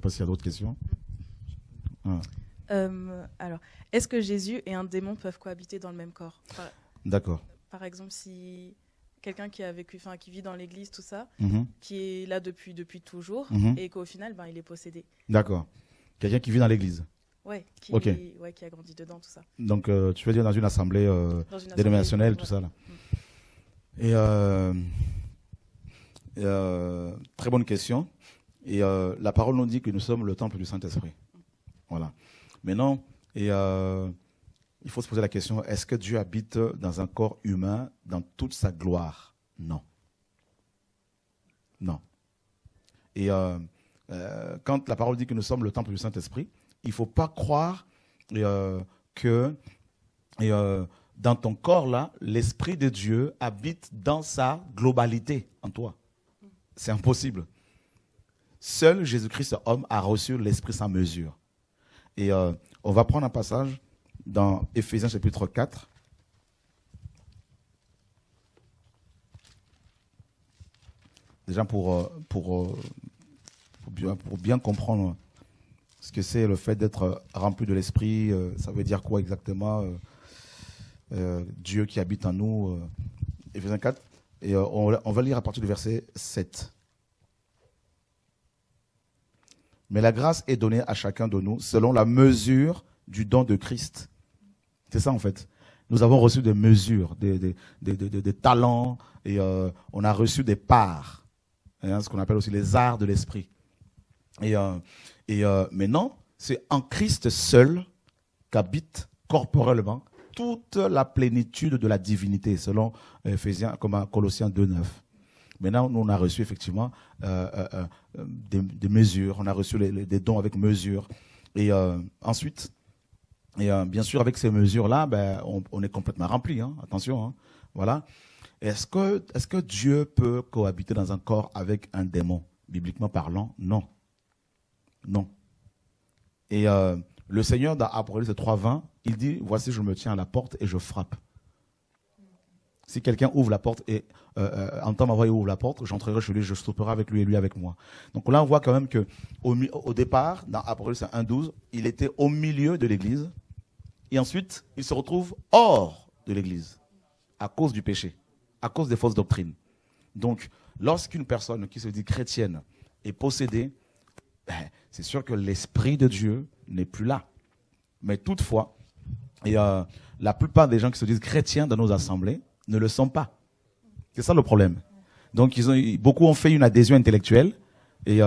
sais pas s'il y a d'autres questions. Ah. Alors, est-ce que Jésus et un démon peuvent cohabiter dans le même corps? D'accord. Par exemple, si quelqu'un qui a vécu, enfin, qui vit dans l'église, tout ça, Mhm. qui est là depuis toujours, Mhm. et qu'au final, ben, il est possédé. D'accord. Quelqu'un qui vit dans l'église. Ouais, Ok. ouais, qui a grandi dedans, tout ça. Donc, tu veux dire dans une assemblée Dans une assemblée, dénominationnelle, tout ouais. ça là. Et très bonne question. Et la parole nous dit que nous sommes le temple du Saint-Esprit. Voilà. Maintenant, il faut se poser la question, est-ce que Dieu habite dans un corps humain dans toute sa gloire? Non. Non. Et quand la parole dit que nous sommes le temple du Saint-Esprit, il ne faut pas croire que dans ton corps-là, l'Esprit de Dieu habite dans sa globalité en toi. C'est impossible. Seul Jésus-Christ, homme, a reçu l'Esprit sans mesure. Et on va prendre un passage dans Éphésiens chapitre 4. Déjà pour bien comprendre ce que c'est le fait d'être rempli de l'Esprit, ça veut dire quoi exactement, Dieu qui habite en nous, Éphésiens 4. Et on va lire à partir du verset 7. Mais la grâce est donnée à chacun de nous selon la mesure du don de Christ. C'est ça en fait. Nous avons reçu des mesures, des talents, et on a reçu des parts, ce qu'on appelle aussi les arts de l'esprit. Et maintenant, c'est en Christ seul qu'habite corporellement toute la plénitude de la divinité, selon Éphésiens, comme à Colossiens 2,9. Maintenant, nous, on a reçu effectivement des mesures, on a reçu des dons avec mesure. Et ensuite, bien sûr, avec ces mesures-là, on est complètement rempli. Hein, attention, hein, voilà. Est-ce que Dieu peut cohabiter dans un corps avec un démon, bibliquement parlant? Non. Non. Et le Seigneur, dans Apocalypse 3,20, il dit, voici, je me tiens à la porte et je frappe. Si quelqu'un ouvre la porte et entend ma voix et ouvre la porte, j'entrerai chez lui, je souperai avec lui et lui avec moi. Donc là, on voit quand même qu'au départ, dans Apocalypse 1,12, il était au milieu de l'église. Et ensuite, il se retrouve hors de l'église à cause du péché, à cause des fausses doctrines. Donc, lorsqu'une personne qui se dit chrétienne est possédée, c'est sûr que l'Esprit de Dieu n'est plus là. Mais toutefois, la plupart des gens qui se disent chrétiens dans nos assemblées ne le sont pas. C'est ça le problème. Donc, beaucoup ont fait une adhésion intellectuelle et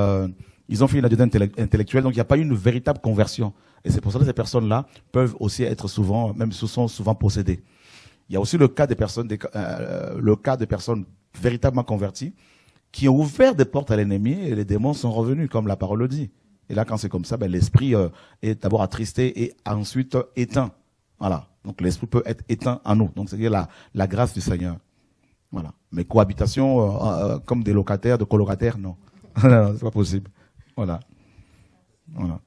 ils ont fait une adhésion intellectuelle, donc il n'y a pas eu une véritable conversion. Et c'est pour ça que ces personnes-là peuvent aussi être souvent, même sont souvent possédées. Il y a aussi le cas des personnes véritablement converties qui ont ouvert des portes à l'ennemi et les démons sont revenus, comme la parole le dit. Et là, quand c'est comme ça, l'esprit est d'abord attristé et ensuite éteint. Voilà. Donc l'esprit peut être éteint en nous. Donc c'est la grâce du Seigneur. Voilà. Mais cohabitation comme des locataires, de colocataires, non. Non, c'est pas possible. Voilà. Voilà.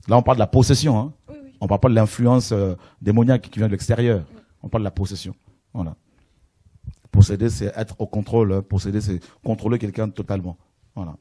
Là, on parle de la possession. Hein. Oui, oui. On parle pas de l'influence démoniaque qui vient de l'extérieur. On parle de la possession. Voilà. Posséder, c'est être au contrôle. Posséder, c'est contrôler quelqu'un totalement. Voilà.